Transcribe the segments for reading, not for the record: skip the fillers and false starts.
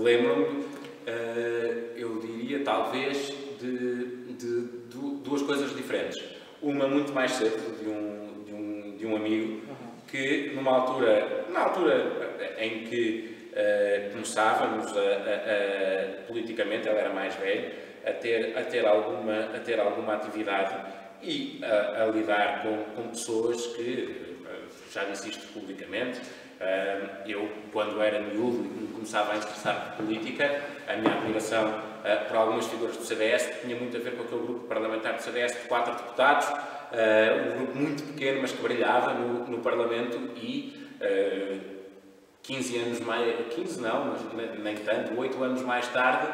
lembro-me, eu diria, talvez, de duas coisas diferentes. Uma muito mais cedo, de um amigo, que na altura em que começávamos politicamente, ele era mais velho, a ter alguma atividade e a lidar com pessoas que, já disse isto publicamente, eu, quando era miúdo e me começava a interessar por política, a minha admiração por algumas figuras do CDS tinha muito a ver com aquele grupo parlamentar do CDS de 4 deputados, um grupo muito pequeno, mas que brilhava no Parlamento, e 15 anos mais... 15 não, mas nem tanto, 8 anos mais tarde,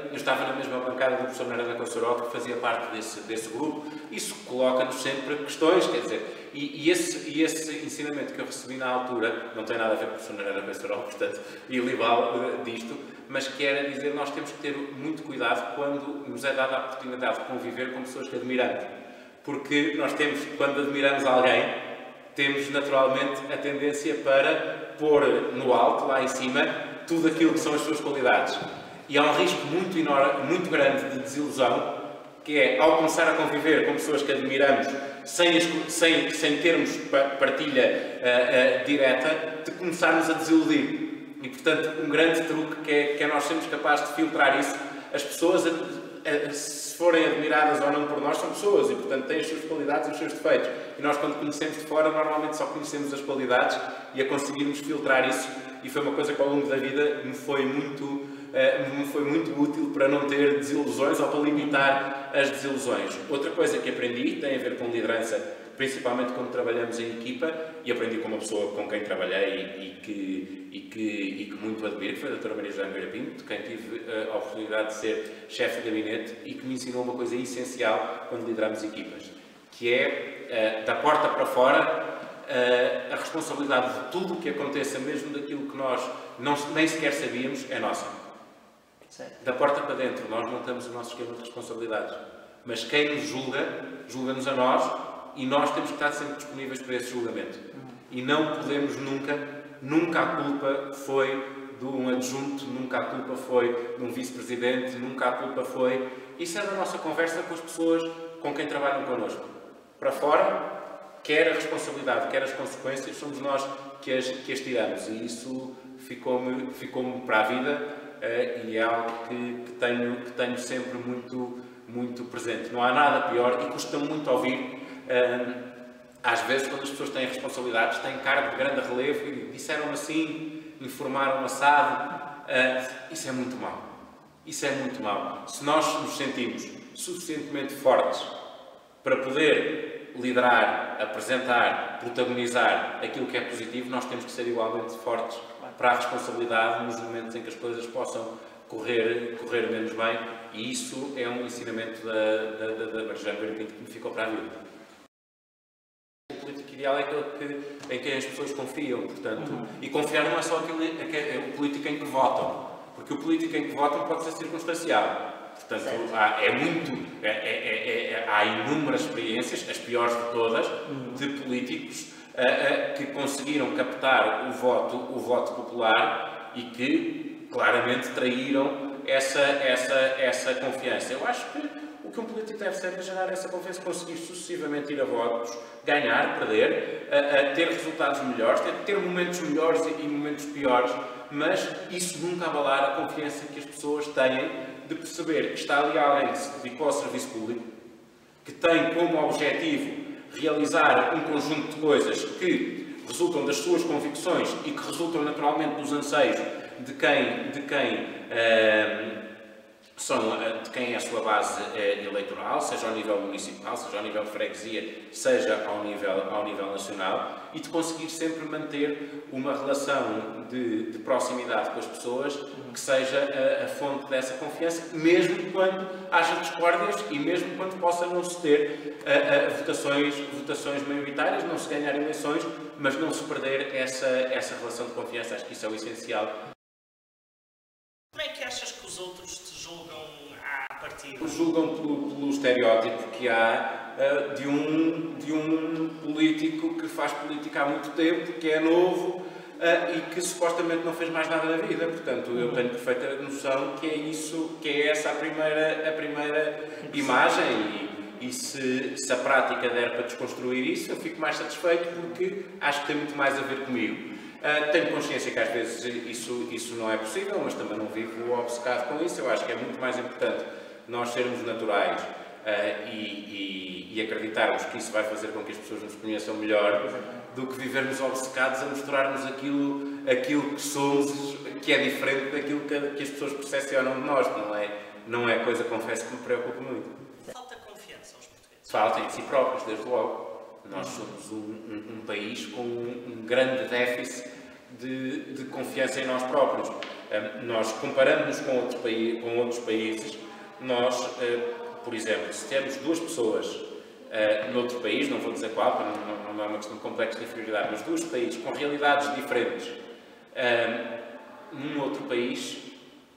eu estava na mesma bancada do professor Narana Consoró, que fazia parte desse grupo. Isso coloca-nos sempre questões, quer dizer, e esse ensinamento que eu recebi na altura não tem nada a ver com o professor Narana Consoró, portanto, e livá-lo disto, mas que era dizer, nós temos que ter muito cuidado quando nos é dada a oportunidade de conviver com pessoas que admiramos, porque nós temos, quando admiramos alguém, temos naturalmente a tendência para pôr no alto, lá em cima, tudo aquilo que são as suas qualidades. E há um risco muito enorme, muito grande de desilusão, que é, ao começar a conviver com pessoas que admiramos, sem termos partilha direta, de começarmos a desiludir. E, portanto, um grande truque que é nós sermos capazes de filtrar isso. As pessoas, se forem admiradas ou não por nós, são pessoas e, portanto, têm as suas qualidades e os seus defeitos. E nós, quando conhecemos de fora, normalmente só conhecemos as qualidades, e a conseguirmos filtrar isso. E foi uma coisa que, ao longo da vida, me foi muito útil para não ter desilusões ou para limitar as desilusões. Outra coisa que aprendi tem a ver com liderança, principalmente quando trabalhamos em equipa, e aprendi com uma pessoa com quem trabalhei e que muito admiro, que foi a doutora Maria José Nogueira Pinto, de quem tive a oportunidade de ser chefe de gabinete, e que me ensinou uma coisa essencial quando lideramos equipas, que é, da porta para fora, a responsabilidade de tudo o que aconteça, mesmo daquilo que nós nem sequer sabíamos, é nossa. Certo. Da porta para dentro, nós montamos o nosso esquema de responsabilidades. Mas quem nos julga, julga-nos a nós, e nós temos que estar sempre disponíveis para esse julgamento. E não podemos nunca a culpa foi de um adjunto, nunca a culpa foi de um vice-presidente, nunca a culpa foi... Isso é da nossa conversa com as pessoas com quem trabalham connosco. Para fora, quer a responsabilidade, quer as consequências, somos nós que as tiramos. E isso ficou-me para a vida. E é algo que tenho sempre muito presente. Não há nada pior, e custa-me muito ouvir, às vezes, quando as pessoas têm responsabilidades, têm cargo de grande relevo e disseram assim, informaram assado. Isso é muito mau. Isso é muito mau. Se nós nos sentimos suficientemente fortes para poder liderar, apresentar, protagonizar aquilo que é positivo, nós temos que ser igualmente fortes para a responsabilidade nos momentos em que as coisas possam correr menos bem, e isso é um ensinamento da Maria José Nogueira Pinto que me ficou para a vida. O político ideal é aquele em quem as pessoas confiam, portanto, e confiar não é só o político em que votam, porque o político em que votam pode ser circunstancial. Portanto, há inúmeras experiências, as piores de todas, de políticos que conseguiram captar o voto popular e que claramente traíram essa confiança. Eu acho que o que um político deve ser é gerar essa confiança, conseguir sucessivamente ir a votos, ganhar, perder, ter resultados melhores, ter momentos melhores e momentos piores, mas isso nunca abalar a confiança que as pessoas têm de perceber que está ali alguém que se dedicou ao serviço público, que tem como objetivo realizar um conjunto de coisas que resultam das suas convicções e que resultam naturalmente dos anseios de quem é a sua base eleitoral, seja ao nível municipal, seja ao nível de freguesia, seja ao nível nacional, e de conseguir sempre manter uma relação de proximidade com as pessoas que seja a fonte dessa confiança, mesmo quando haja discórdias e mesmo quando possa não se ter votações maioritárias, não se ganhar eleições, mas não se perder essa relação de confiança. Acho que isso é o essencial. Como é que achas que os outros te julgam à partida? Julgam pelo estereótipo que há de um político que faz política há muito tempo, que é novo, e que supostamente não fez mais nada na vida. Portanto, eu tenho perfeita noção que é isso, que é essa a primeira imagem. E se a prática der para desconstruir isso, eu fico mais satisfeito porque acho que tem muito mais a ver comigo. Tenho consciência que às vezes isso não é possível, mas também não vivo obcecado com isso. Eu acho que é muito mais importante nós sermos naturais e acreditarmos que isso vai fazer com que as pessoas nos conheçam melhor do que vivermos obcecados a mostrarmos aquilo que somos, que é diferente daquilo que as pessoas percepcionam de nós. Não é coisa, confesso, que me preocupa muito. Falta confiança aos portugueses. Falta em si próprios, desde logo. Nós somos um país com um grande déficit de confiança em nós próprios. Nós, comparando-nos com outros países, nós, por exemplo, se temos duas pessoas noutro país, não vou dizer qual, não é uma questão de complexo de inferioridade, mas dois países com realidades diferentes, num outro país,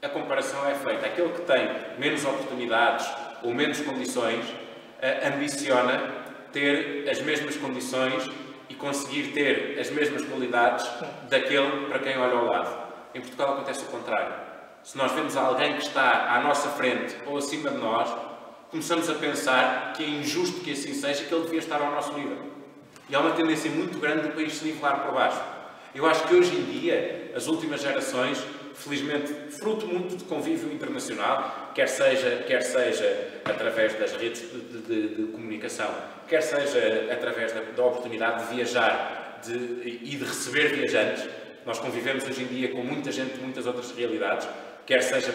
a comparação é feita. Aquele que tem menos oportunidades ou menos condições, ambiciona ter as mesmas condições e conseguir ter as mesmas qualidades daquele para quem olha ao lado. Em Portugal acontece o contrário. Se nós vemos alguém que está à nossa frente ou acima de nós, começamos a pensar que é injusto que assim seja, que ele devia estar ao nosso nível. E há uma tendência muito grande do país se nivelar por baixo. Eu acho que hoje em dia, as últimas gerações, felizmente, fruto muito de convívio internacional, quer seja através das redes de comunicação, quer seja através da oportunidade de viajar e de receber viajantes. Nós convivemos hoje em dia com muita gente de muitas outras realidades, quer seja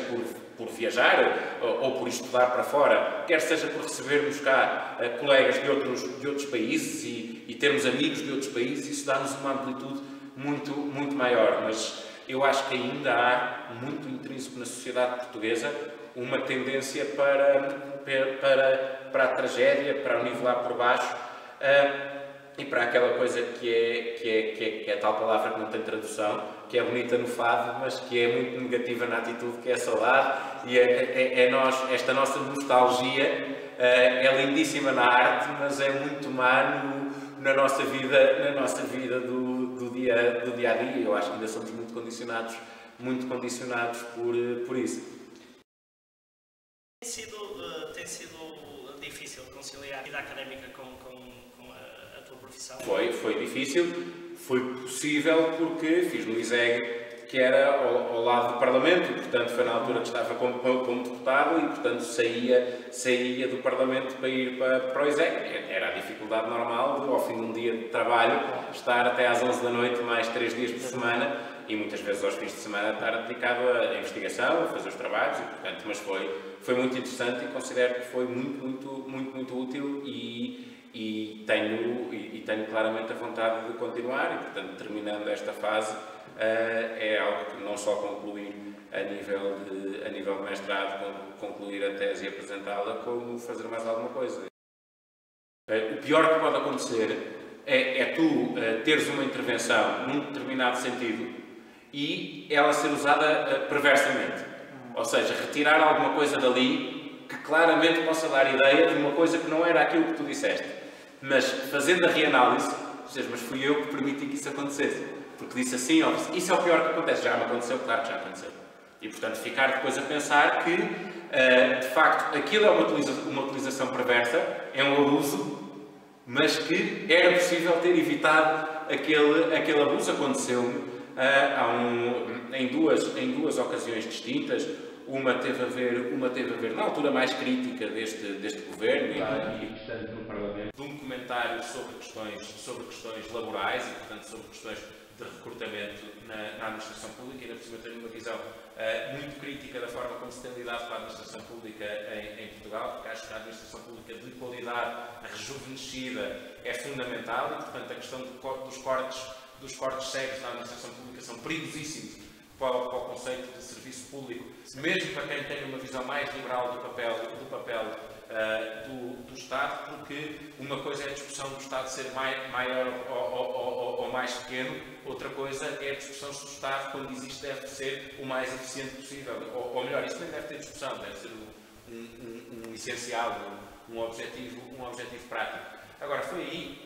por viajar ou por estudar para fora, quer seja por recebermos cá colegas de outros países e termos amigos de outros países. Isso dá-nos uma amplitude muito, muito maior. Mas eu acho que ainda há muito intrínseco na sociedade portuguesa uma tendência para a tragédia, para o nivelar por baixo e para aquela coisa que é a tal palavra que não tem tradução, que é bonita no fado, mas que é muito negativa na atitude, que é a saudade. E esta nossa nostalgia é lindíssima na arte, mas é muito má na nossa vida do dia a dia. Eu acho que ainda somos muito condicionados por isso. Tem sido difícil conciliar a vida académica com a tua profissão? Foi difícil, foi possível porque fiz no ISEG, que era ao lado do Parlamento, e portanto foi na altura que estava como deputado e portanto saía do Parlamento para ir para o ISEG. Era a dificuldade normal de, ao fim de um dia de trabalho, estar até às 11 da noite, mais 3 dias por semana, e muitas vezes aos fins de semana estar dedicado à investigação, a fazer os trabalhos, e portanto, mas foi muito interessante e considero que foi muito útil e tenho claramente a vontade de continuar e, portanto, terminando esta fase, é algo que não só concluir a nível de mestrado, concluir a tese e apresentá-la, como fazer mais alguma coisa. O pior que pode acontecer é tu teres uma intervenção num determinado sentido e ela ser usada perversamente. Ou seja, retirar alguma coisa dali que claramente possa dar ideia de uma coisa que não era aquilo que tu disseste. Mas fazendo a reanálise, dizes, mas fui eu que permiti que isso acontecesse. Porque disse assim, ó, isso é o pior que acontece. Já me aconteceu, claro que já aconteceu. E portanto ficar depois a pensar que, de facto, aquilo é uma utilização perversa, é um abuso, mas que era possível ter evitado aquele abuso. Aconteceu-me em duas ocasiões distintas. Uma teve a ver na altura mais crítica deste governo e portanto no Parlamento, de um comentário sobre questões laborais e portanto sobre questões de recrutamento na administração pública. E ainda por cima tenho uma visão muito crítica da forma como se tem lidado com a administração pública em Portugal, porque acho que a administração pública de qualidade, rejuvenescida, é fundamental e portanto a questão dos cortes cegos na administração pública são perigosíssimos para o conceito de serviço público, mesmo para quem tem uma visão mais liberal do papel do Estado, porque uma coisa é a discussão do Estado ser maior ou mais pequeno, outra coisa é a discussão se o Estado, quando existe, deve ser o mais eficiente possível. Ou melhor, isso nem deve ter discussão, deve ser um essencial, um objetivo prático. Agora, foi aí,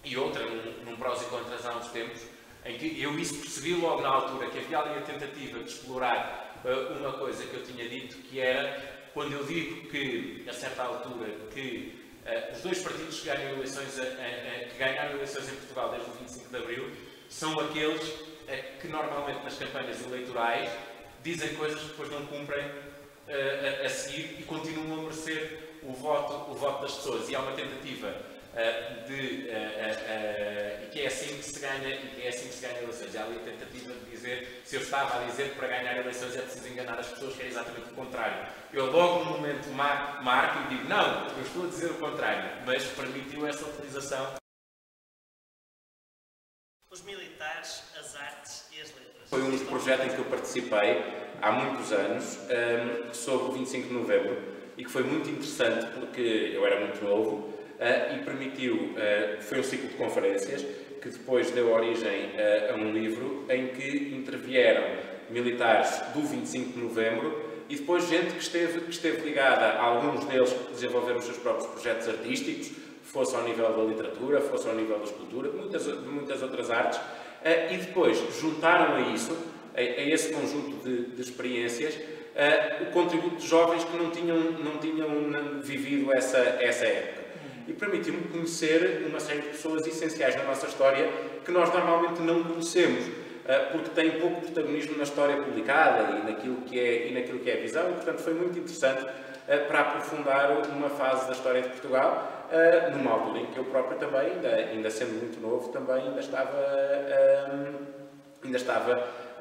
e outra, num prós e contras há uns tempos, em que eu isso percebi logo na altura, que havia ali a tentativa de explorar uma coisa que eu tinha dito, que era, quando eu digo que, a certa altura, que os dois partidos que ganharam eleições em Portugal desde o 25 de Abril são aqueles que normalmente nas campanhas eleitorais dizem coisas que depois não cumprem a seguir e continuam a merecer o voto das pessoas. E há uma tentativa que é assim que se ganha eleições. Há ali a tentativa de dizer, se eu estava a dizer que para ganhar eleições é preciso enganar as pessoas, que é exatamente o contrário. Eu logo no momento marco e digo, não, eu estou a dizer o contrário, mas permitiu essa utilização. Os militares, as artes e as letras. Foi um projeto em que eu participei há muitos anos, sobre o 25 de Novembro, e que foi muito interessante porque eu era muito novo e permitiu, foi um ciclo de conferências que depois deu origem a um livro em que intervieram militares do 25 de Novembro e depois gente que esteve ligada, alguns deles que desenvolveram os seus próprios projetos artísticos, fosse ao nível da literatura, fosse ao nível da escultura, de muitas outras artes, e depois juntaram a isso, a esse conjunto de experiências, o contributo de jovens que não tinham vivido essa época. E permitiu-me conhecer uma série de pessoas essenciais na nossa história que nós normalmente não conhecemos, porque têm pouco protagonismo na história publicada e naquilo que é a visão, e portanto foi muito interessante para aprofundar uma fase da história de Portugal, numa altura em que eu próprio também, ainda sendo muito novo, também ainda estava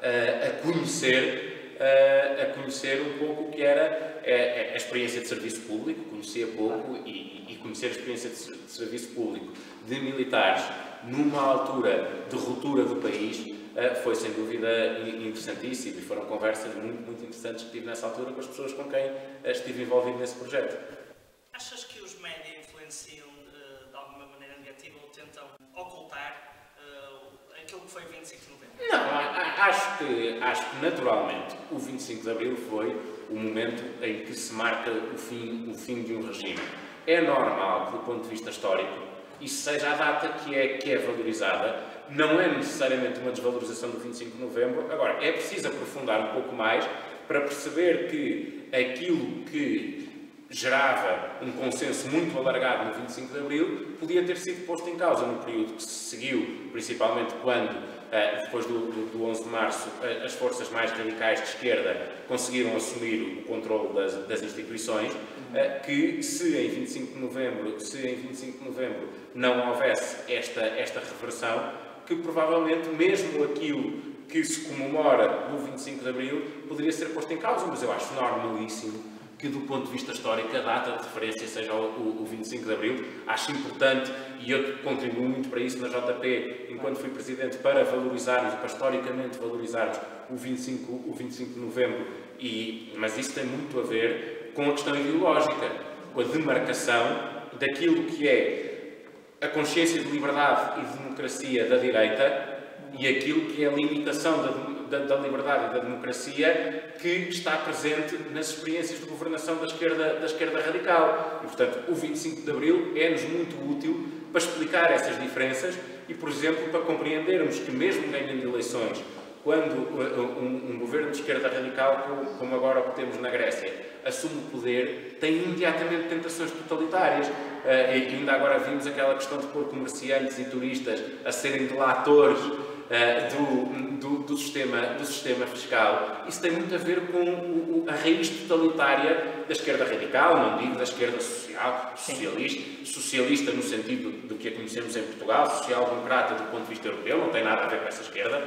a conhecer um pouco o que era a experiência de serviço público, conhecia pouco e conhecer a experiência de serviço público de militares numa altura de ruptura do país foi sem dúvida interessantíssimo e foram conversas muito, muito interessantes que tive nessa altura com as pessoas com quem estive envolvido nesse projeto. Achas que os médias influenciam de alguma maneira negativa ou tentam ocultar aquilo que foi 25 de Novembro? Não, acho que naturalmente o 25 de Abril foi o momento em que se marca o fim de um regime. É normal que, do ponto de vista histórico, isso seja a data que é valorizada. Não é necessariamente uma desvalorização do 25 de Novembro. Agora, é preciso aprofundar um pouco mais para perceber que aquilo que gerava um consenso muito alargado no 25 de Abril podia ter sido posto em causa no período que se seguiu, principalmente quando, depois do 11 de Março, as forças mais radicais de esquerda conseguiram assumir o controle das instituições, que se em 25 de Novembro não houvesse esta reversão, que provavelmente mesmo aquilo que se comemora no 25 de Abril poderia ser posto em causa, mas eu acho normalíssimo que, do ponto de vista histórico, a data de referência seja o 25 de Abril. Acho importante, e eu contribuo muito para isso na JP, enquanto fui Presidente, para valorizarmos, para historicamente valorizarmos o 25 de Novembro, mas isso tem muito a ver com a questão ideológica, com a demarcação daquilo que é a consciência de liberdade e de democracia da direita e aquilo que é a limitação da liberdade e da democracia que está presente nas experiências de governação da esquerda radical. E, portanto, o 25 de Abril é-nos muito útil para explicar essas diferenças e, por exemplo, para compreendermos que, mesmo ganhando eleições, quando um governo de esquerda radical, como agora o que temos na Grécia, assume o poder, tem imediatamente tentações totalitárias. E ainda agora vimos aquela questão de pôr comerciantes e turistas a serem delatores do sistema fiscal. Isso tem muito a ver com a raiz totalitária da esquerda radical, não digo da esquerda social, socialista no sentido do que a conhecemos em Portugal, social-democrata do ponto de vista europeu, não tem nada a ver com essa esquerda,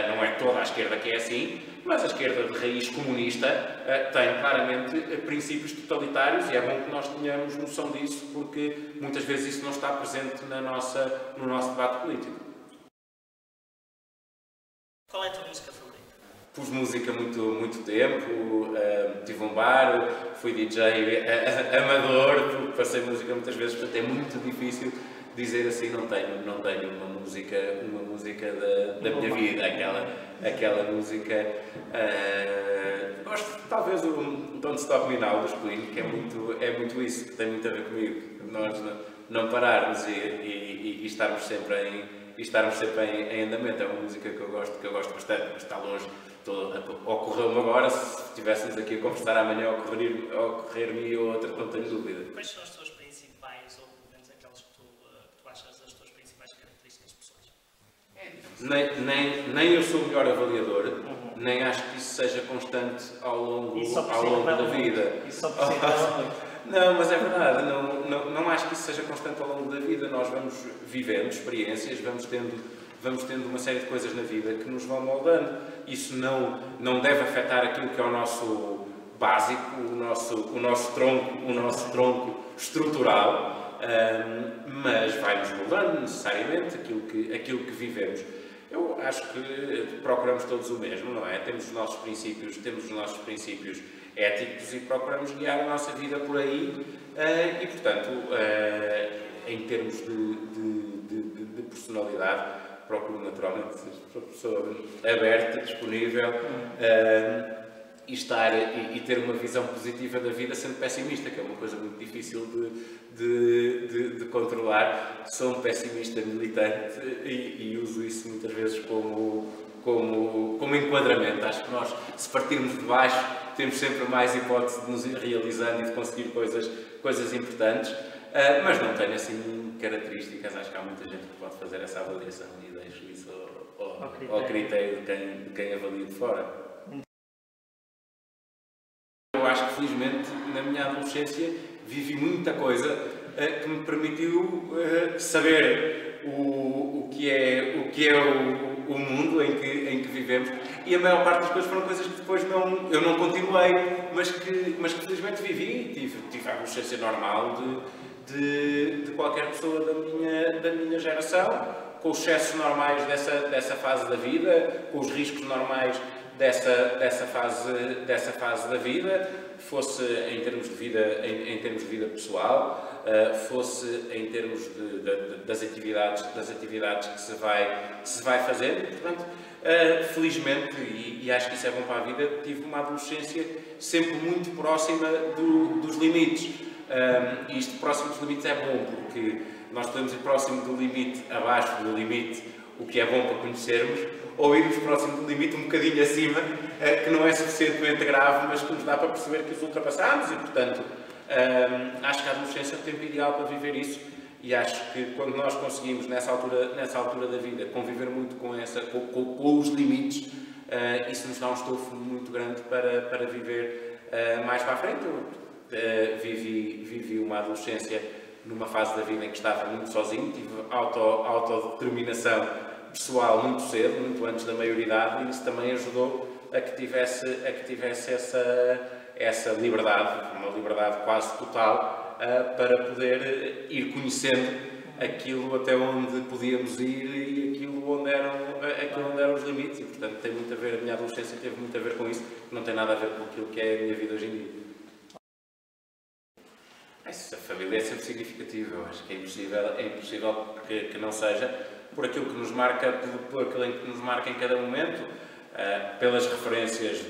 não é toda a esquerda que é assim, mas a esquerda de raiz comunista tem claramente princípios totalitários e é bom que nós tenhamos noção disso, porque muitas vezes isso não está presente no nosso debate político. Qual é a tua música favorita? Pus música muito tempo, tive um bar, fui DJ amador, passei música muitas vezes, portanto é muito difícil dizer assim, não tenho uma música da minha vida, aquela música. Gosto talvez do Don't Stop Me Now dos Queen, que é muito isso, que tem muito a ver comigo, nós não pararmos e estarmos sempre estarmos sempre em andamento. É uma música que eu gosto bastante, mas está longe. Ocorreu-me agora, se estivéssemos aqui a conversar amanhã, ocorrer-me outra, não tenho dúvida. Quais são as tuas principais, ou pelo menos aquelas que tu achas as tuas principais características pessoais? Nem eu sou o melhor avaliador, nem acho que isso seja constante ao longo da vida. Não, mas é verdade, não acho que isso seja constante ao longo da vida. Nós vamos vivendo experiências, vamos tendo uma série de coisas na vida que nos vão moldando. Isso não deve afetar aquilo que é o nosso básico, o nosso tronco estrutural, mas vai-nos moldando necessariamente aquilo que vivemos. Eu acho que procuramos todos o mesmo, não é? Temos os nossos princípios éticos e procuramos guiar a nossa vida por aí e, portanto, em termos de personalidade, procuro naturalmente ser uma pessoa aberta, disponível e ter uma visão positiva da vida sendo pessimista, que é uma coisa muito difícil de controlar. Sou um pessimista militante e uso isso muitas vezes como enquadramento. Acho que nós, se partirmos de baixo, temos sempre mais hipótese de nos ir realizando e de conseguir coisas importantes, mas não tenho assim características. Acho que há muita gente que pode fazer essa avaliação e deixo isso ao critério de quem avalia de fora. Eu acho que felizmente na minha adolescência vivi muita coisa que me permitiu saber o que é o mundo em que vivemos, e a maior parte das coisas foram coisas que depois eu não continuei, mas que felizmente vivi. Tive a adolescência normal de qualquer pessoa da minha geração, com os excessos normais dessa fase da vida, com os riscos normais dessa fase da vida, fosse em termos de vida pessoal, fosse em termos das atividades que se vai fazendo. Portanto, felizmente, e acho que isso é bom para a vida, tive uma adolescência sempre muito próxima dos limites. E isto próximo dos limites é bom, porque nós podemos ir próximo do limite, abaixo do limite, o que é bom para conhecermos, ou irmos próximo do limite, um bocadinho acima, que não é suficientemente grave, mas que nos dá para perceber que os ultrapassamos, e portanto acho que a adolescência é o tempo ideal para viver isso, e acho que quando nós conseguimos nessa altura da vida conviver muito com os limites, isso nos dá um estofo muito grande para viver mais para a frente. Eu vivi uma adolescência numa fase da vida em que estava muito sozinho, tive autodeterminação pessoal muito cedo, muito antes da maioridade, e isso também ajudou a que tivesse essa liberdade, uma liberdade quase total, para poder ir conhecendo aquilo até onde podíamos ir e aquilo onde eram os limites, e portanto tem muito a ver, a minha adolescência teve muito a ver com isso, não tem nada a ver com aquilo que é a minha vida hoje em dia. A família é sempre significativa, eu acho que é impossível que não seja, por aquilo que nos marca, por aquilo que nos marca em cada momento, pelas referências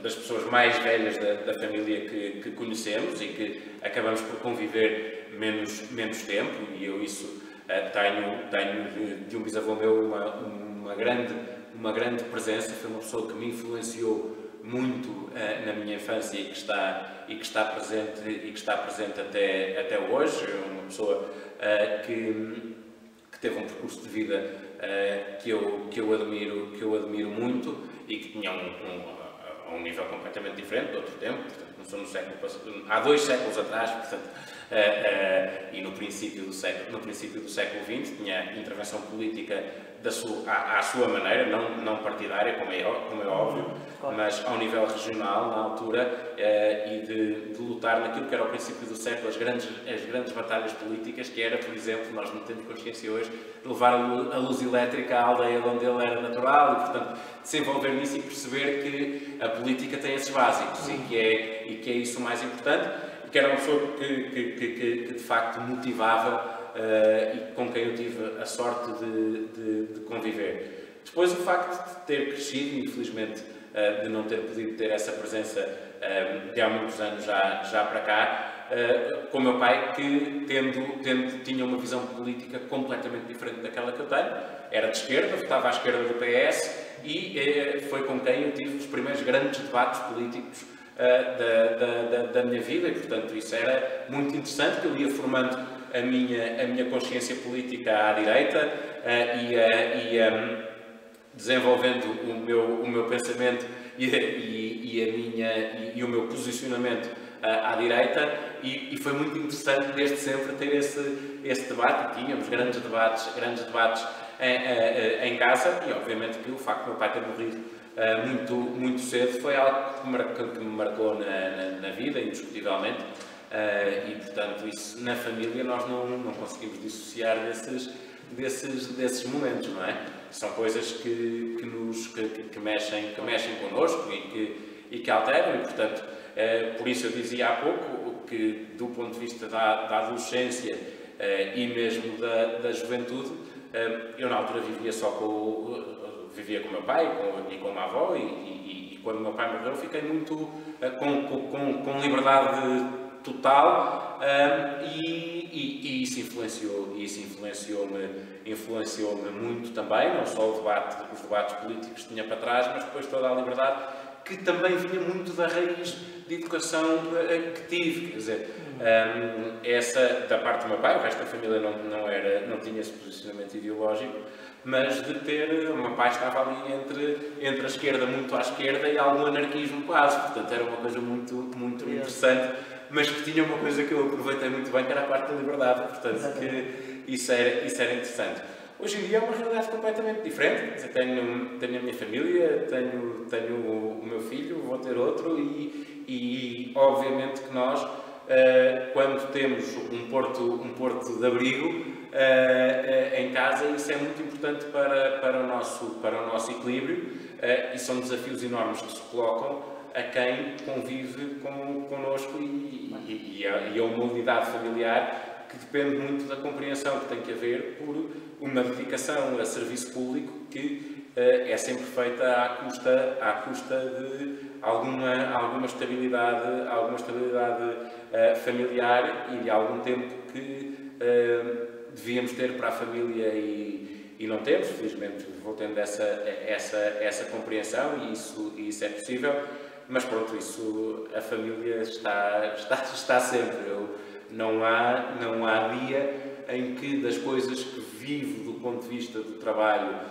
das pessoas mais velhas da família que conhecemos e que acabamos por conviver menos tempo, e eu isso tenho de um bisavô meu uma grande presença. Foi uma pessoa que me influenciou muito na minha infância e que está presente até hoje. É uma pessoa que teve um percurso de vida que eu admiro muito e que tinha um nível completamente diferente, de outro tempo. Portanto, não sou no século passado, há 2 séculos atrás, portanto, e no princípio do século XX tinha intervenção política à sua maneira, não partidária, como é óbvio, mas ao nível regional, na altura, e de lutar naquilo que era o princípio do século, as grandes batalhas políticas, que era, por exemplo, nós não temos consciência hoje, de levar a luz elétrica à aldeia onde ele era natural, e portanto, de se envolver nisso e perceber que a política tem esses básicos e que é isso o mais importante, e que era uma pessoa que de facto motivava e com quem eu tive a sorte de conviver. Depois, o facto de ter crescido, infelizmente, de não ter podido ter essa presença de há muitos anos já para cá, com o meu pai, que tinha uma visão política completamente diferente daquela que eu tenho. Era de esquerda, votava à esquerda do PS e foi com quem eu tive os primeiros grandes debates políticos da minha vida e, portanto, isso era muito interessante, que eu ia formando a minha consciência política à direita e desenvolvendo o meu pensamento e o meu posicionamento à direita e foi muito interessante desde sempre ter esse debate. Tínhamos grandes debates em casa e obviamente que o facto de meu pai ter morrido muito cedo foi algo que me marcou na vida, indiscutivelmente, e portanto isso na família nós não conseguimos dissociar desses momentos, não é? São coisas que mexem connosco e que alteram e portanto por isso eu dizia há pouco que do ponto de vista da adolescência e mesmo da juventude, eu na altura vivia vivia com o meu pai e com a minha avó e quando o meu pai morreu fiquei muito com liberdade total e isso influenciou-me muito também, não só os debates políticos que tinha para trás, mas depois toda a liberdade que também vinha muito da raiz de educação que tive, quer dizer, essa da parte do meu pai, o resto da família não tinha esse posicionamento ideológico, mas de ter, o meu pai estava ali entre a esquerda, muito à esquerda, e algum anarquismo quase, portanto era uma coisa muito interessante, mas que tinha uma coisa que eu aproveitei muito bem, que era a parte da liberdade, portanto que isso era interessante. Hoje em dia é uma realidade completamente diferente. Tenho a minha família, tenho o meu filho, vou ter outro e obviamente que nós, quando temos um porto de abrigo em casa, isso é muito importante para o nosso equilíbrio e são desafios enormes que se colocam a quem convive connosco e a uma unidade familiar que depende muito da compreensão que tem que haver por uma dedicação a serviço público que é sempre feita à custa de alguma estabilidade familiar e de algum tempo que devíamos ter para a família e não temos. Felizmente vou tendo essa compreensão e isso é possível, mas pronto, a família está sempre. Não há dia em que das coisas que vivo do ponto de vista do trabalho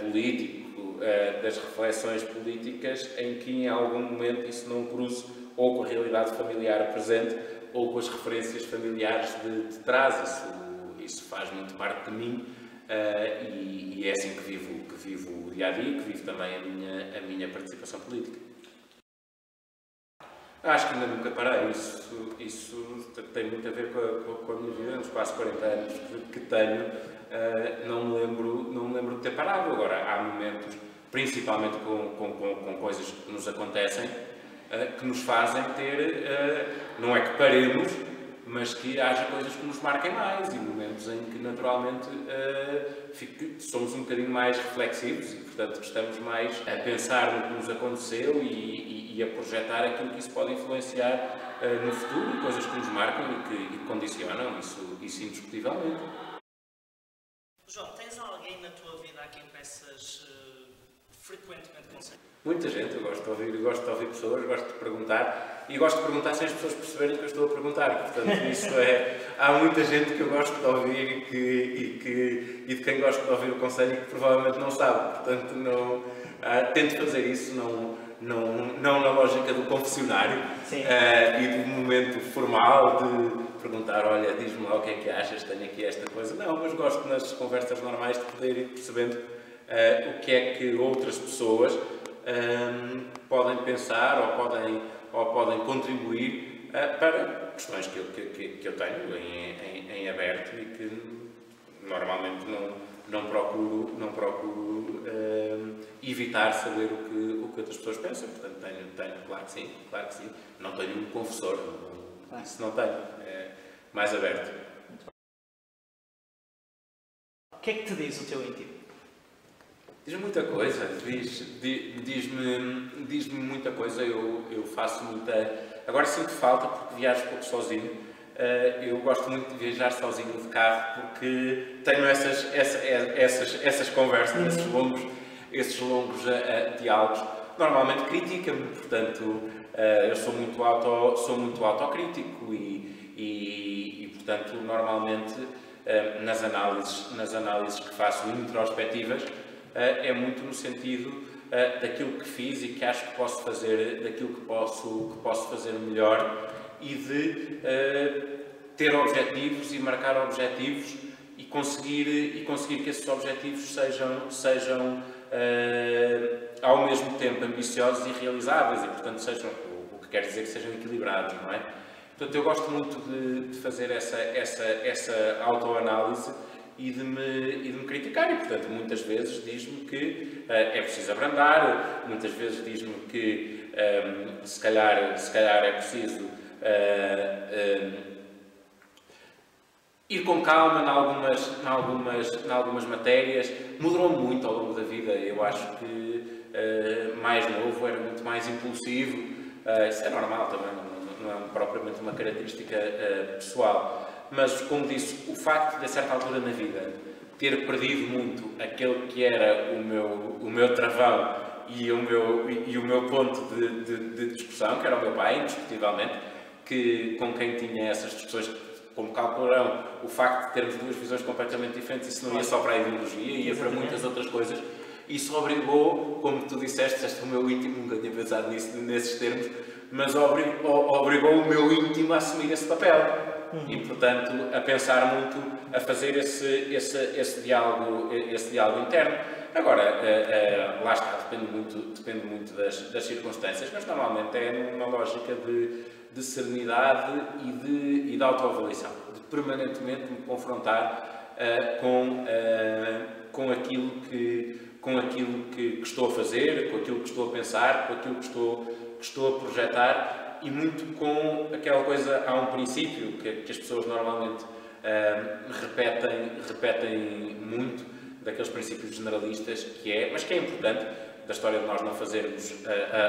político, das reflexões políticas, em que em algum momento isso não cruze ou com a realidade familiar presente ou com as referências familiares de trás. Isso faz muito parte de mim e é assim que vivo o dia-a-dia, que vivo também a minha participação política. Acho que ainda nunca parei, isso tem muito a ver com a minha vida, nos quase 40 anos que tenho, não me lembro de ter parado. Agora, há momentos, principalmente com coisas que nos acontecem, que nos fazem ter, não é que paremos, mas que haja coisas que nos marquem mais e momentos em que naturalmente somos um bocadinho mais reflexivos e portanto estamos mais a pensar no que nos aconteceu e a projetar aquilo que isso pode influenciar no futuro, coisas que nos marcam e que condicionam, isso indiscutivelmente. João, tens alguém na tua vida a quem peças frequentemente conselho? Muita gente, eu gosto de ouvir pessoas, gosto de perguntar e gosto de perguntar sem as pessoas perceberem que eu estou a perguntar, portanto há muita gente que eu gosto de ouvir e de quem gosto de ouvir o conselho e que provavelmente não sabe, portanto tento fazer isso, não na lógica do confessionário e do momento formal de perguntar, olha, diz-me lá o que é que achas, tenho aqui esta coisa, não, mas gosto nas conversas normais de poder ir percebendo o que é que outras pessoas podem pensar ou podem contribuir para questões que eu tenho em aberto e que normalmente não procuro evitar saber o que outras pessoas pensam. Portanto, tenho claro que sim. Não tenho um confessor, isso não tenho, é mais aberto. O que é que te diz o teu íntimo? Diz-me muita coisa, diz-me muita coisa. Eu faço muita... Agora sinto falta porque viajo pouco sozinho. Eu gosto muito de viajar sozinho de carro porque tenho essas conversas, esses longos diálogos. Normalmente critica-me, portanto, eu sou muito autocrítico e portanto, normalmente, nas análises que faço introspectivas, é muito no sentido daquilo que fiz e que acho que posso fazer, daquilo que posso fazer melhor e de ter objetivos e marcar objetivos e conseguir que esses objetivos sejam ao mesmo tempo ambiciosos e realizáveis e, portanto, sejam, o que quer dizer que sejam equilibrados, não é? Portanto, eu gosto muito de fazer essa autoanálise e de me criticar e, portanto, muitas vezes diz-me que é preciso abrandar, muitas vezes diz-me que se calhar é preciso ir com calma em algumas matérias. Mudou muito ao longo da vida. Eu acho que mais novo era muito mais impulsivo. Isso é normal também, não é propriamente uma característica pessoal. Mas, como disse, o facto de, a certa altura na vida, ter perdido muito aquele que era o meu travão e o meu ponto de discussão, que era o meu pai, indiscutivelmente, com quem tinha essas discussões, como calcularão, o facto de termos duas visões completamente diferentes, isso não ia só para a ideologia, ia para muitas outras coisas. Isso obrigou, como tu disseste o meu íntimo, nunca tinha pensado nesses termos, mas obrigou o meu íntimo a assumir esse papel. E, portanto, a pensar muito, a fazer esse diálogo interno. Agora, lá está, depende muito das circunstâncias, mas normalmente é numa lógica de serenidade e de autoavaliação, de permanentemente me confrontar com aquilo que estou a fazer, com aquilo que estou a pensar, com aquilo que estou a projetar. E muito com aquela coisa, há um princípio que as pessoas normalmente repetem muito, daqueles princípios generalistas, mas que é importante, da história de nós não fazermos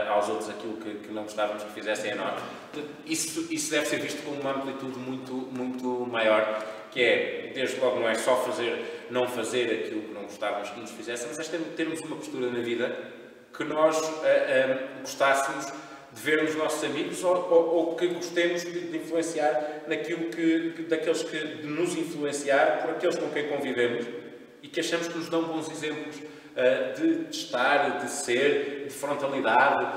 aos outros aquilo que não gostávamos que fizessem a nós. Isso deve ser visto com uma amplitude muito maior, que é, desde logo, não é só não fazer aquilo que não gostávamos que nos fizessem, mas é termos uma postura na vida que nós gostássemos de ver nos nossos amigos ou que gostemos de influenciar naquilo daqueles de nos influenciar por aqueles com quem convivemos e que achamos que nos dão bons exemplos de estar, de ser, de frontalidade,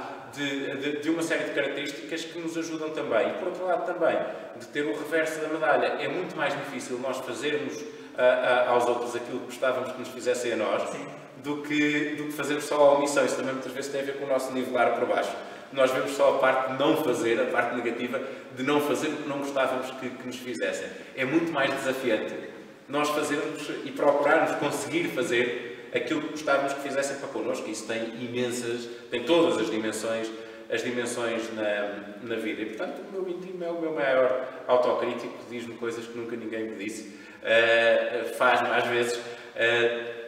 de uma série de características que nos ajudam também. E, por outro lado, também, de ter o reverso da medalha. É muito mais difícil nós fazermos aos outros aquilo que gostávamos que nos fizessem a nós, do que fazermos só a omissão. Isso também muitas vezes tem a ver com o nosso nivelar por baixo. Nós vemos só a parte de não fazer, a parte negativa, de não fazer o que não gostávamos que nos fizessem. É muito mais desafiante nós fazermos e procurarmos conseguir fazer aquilo que gostávamos que fizessem para connosco. Isso tem todas as dimensões na vida. E, portanto, o meu íntimo é o meu maior autocrítico, diz-me coisas que nunca ninguém me disse, faz-me às vezes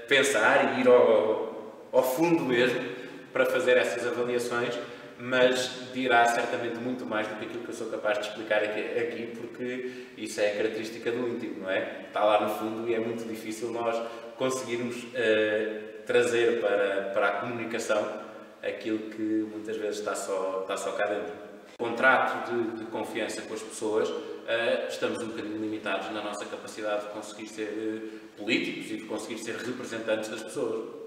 pensar e ir ao fundo mesmo para fazer essas avaliações, mas dirá certamente muito mais do que aquilo que eu sou capaz de explicar aqui, porque isso é a característica do íntimo, não é? Está lá no fundo e é muito difícil nós conseguirmos trazer para a comunicação aquilo que muitas vezes está só cá dentro. Contrato de confiança com as pessoas, estamos um bocadinho limitados na nossa capacidade de conseguir ser políticos e de conseguir ser representantes das pessoas.